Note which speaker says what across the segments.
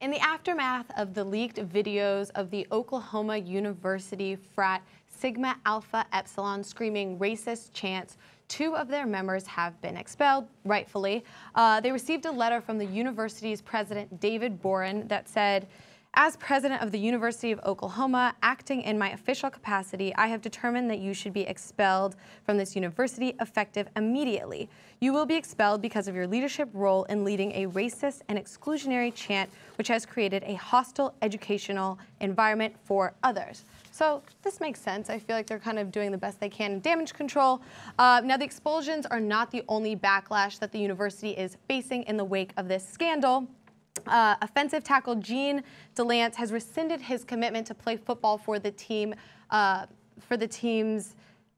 Speaker 1: In the aftermath of the leaked videos of the Oklahoma University frat Sigma Alpha Epsilon screaming racist chants, 2 of their members have been expelled, rightfully. They received a letter from the university's president, David Boren, that said, "As president of the University of Oklahoma, acting in my official capacity, I have determined that you should be expelled from this university effective immediately. You will be expelled because of your leadership role in leading a racist and exclusionary chant which has created a hostile educational environment for others." So this makes sense. I feel like they're kind of doing the best they can in damage control. Now, the expulsions are not the only backlash that the university is facing in the wake of this scandal. Offensive tackle Gene DeLance has rescinded his commitment to play football for the teams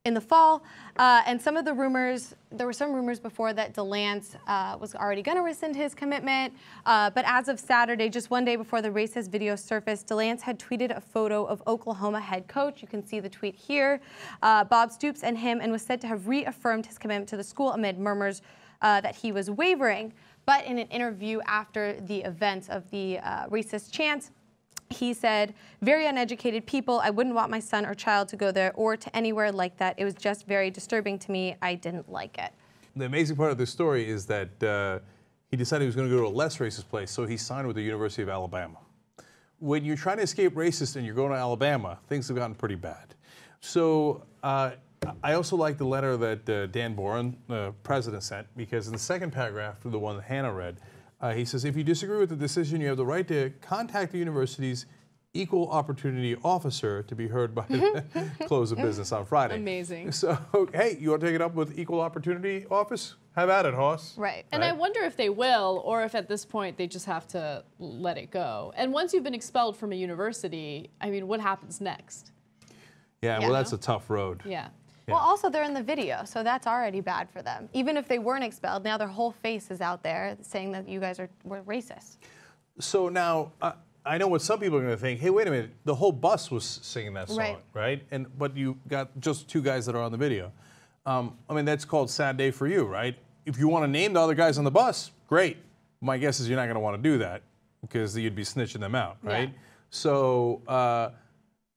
Speaker 1: in the fall. And some of the rumors, there were some rumors before that DeLance was already going to rescind his commitment. But as of Saturday, just one day before the racist video surfaced, DeLance had tweeted a photo of Oklahoma head coach. You can see the tweet here, Bob Stoops, and him, and was said to have reaffirmed his commitment to the school amid murmurs that he was wavering. But in an interview after the events of the racist chants, he said, "Very uneducated people. I wouldn't want my son or child to go there or to anywhere like that. It was just very disturbing to me. I didn't like it."
Speaker 2: The amazing part of this story is that he decided he was going to go to a less racist place, so he signed with the University of Alabama. When you're trying to escape racist and you're going to Alabama, things have gotten pretty bad. So I also like the letter that Dan Boren, the president, sent, because in the second paragraph, the one that Hannah read, he says, "If you disagree with the decision, you have the right to contact the university's equal opportunity officer to be heard by the close of business on Friday."
Speaker 3: Amazing.
Speaker 2: So, hey, you want to take it up with equal opportunity office? Have at it, Hoss.
Speaker 3: Right. And I wonder if they will, or if at this point they just have to let it go. And once you've been expelled from a university, I mean, what happens next?
Speaker 2: Yeah, well, that's a tough road.
Speaker 3: Yeah.
Speaker 1: Well, also, they're in the video, so that's already bad for them. Even if they weren't expelled, now their whole face is out there saying that you guys were racist.
Speaker 2: So now, I know what some people are going to think, hey, wait a minute, the whole bus was singing that song, right? But you got just 2 guys that are on the video. I mean, that's called sad day for you, right? If you want to name the other guys on the bus, great. My guess is you're not going to want to do that because you'd be snitching them out, right? Yeah. So,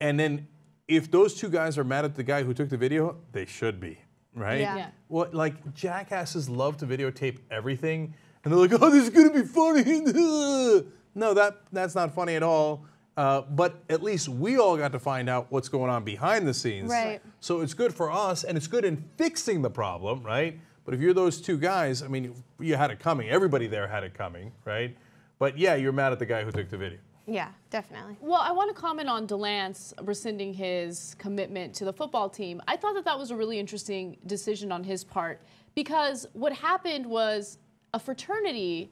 Speaker 2: and then if those 2 guys are mad at the guy who took the video, they should be, right?
Speaker 3: Yeah.
Speaker 2: Well, like, jackasses love to videotape everything, and they're like, oh, this is going to be funny. No, that's not funny at all. But at least we all got to find out what's going on behind the scenes.
Speaker 1: Right.
Speaker 2: So it's good for us, and it's good in fixing the problem, right? But if you're those 2 guys, I mean, you had it coming. Everybody there had it coming, right? But yeah, you're mad at the guy who took the video.
Speaker 1: Yeah, definitely.
Speaker 3: Well, I want to comment on DeLance rescinding his commitment to the football team. I thought that that was a really interesting decision on his part, because what happened was a fraternity,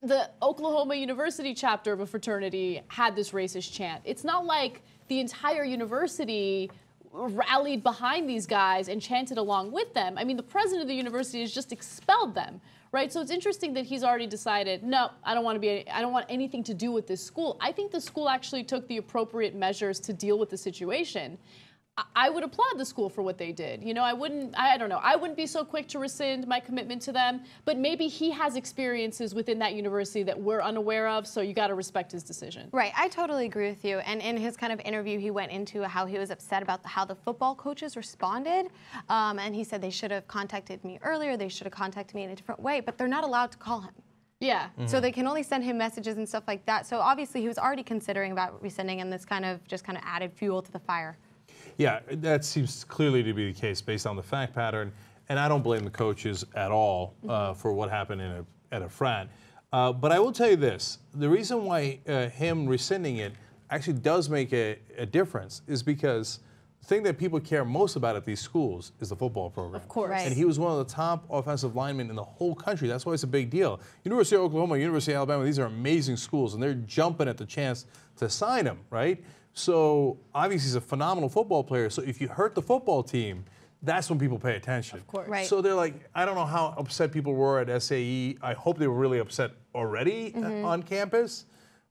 Speaker 3: the Oklahoma University chapter of a fraternity, had this racist chant. It's not like the entire university rallied behind these guys and chanted along with them. I mean, the president of the university has just expelled them. Right, so it's interesting that he's already decided, no, I don't want anything to do with this school. I think the school actually took the appropriate measures to deal with the situation. I would applaud the school for what they did. You know, I don't know, I wouldn't be so quick to rescind my commitment to them, but maybe he has experiences within that university that we're unaware of, so you got to respect his decision.
Speaker 1: Right, I totally agree with you. And in his kind of interview, he went into how he was upset about how the football coaches responded. And he said they should have contacted me earlier, they should have contacted me in a different way, but they're not allowed to call him.
Speaker 3: Yeah.
Speaker 1: So they can only send him messages and stuff like that. So obviously he was already considering about rescinding, and this kind of added fuel to the fire.
Speaker 2: Yeah, that seems clearly to be the case based on the fact pattern, and I don't blame the coaches at all for what happened at a frat. But I will tell you this, the reason why him rescinding it actually does make a difference is because the thing that people care most about at these schools is the football program.
Speaker 3: Of course. Right.
Speaker 2: And he was one of the top offensive linemen in the whole country. That's why it's a big deal. University of Oklahoma, University of Alabama, these are amazing schools, and they're jumping at the chance to sign him, right? So obviously he's a phenomenal football player. So if you hurt the football team, that's when people pay attention.
Speaker 3: Of course.
Speaker 1: Right.
Speaker 2: So they're like, I don't know how upset people were at SAE. I hope they were really upset already on campus.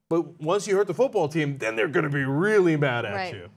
Speaker 2: But once you hurt the football team, then they're going to be really mad at you.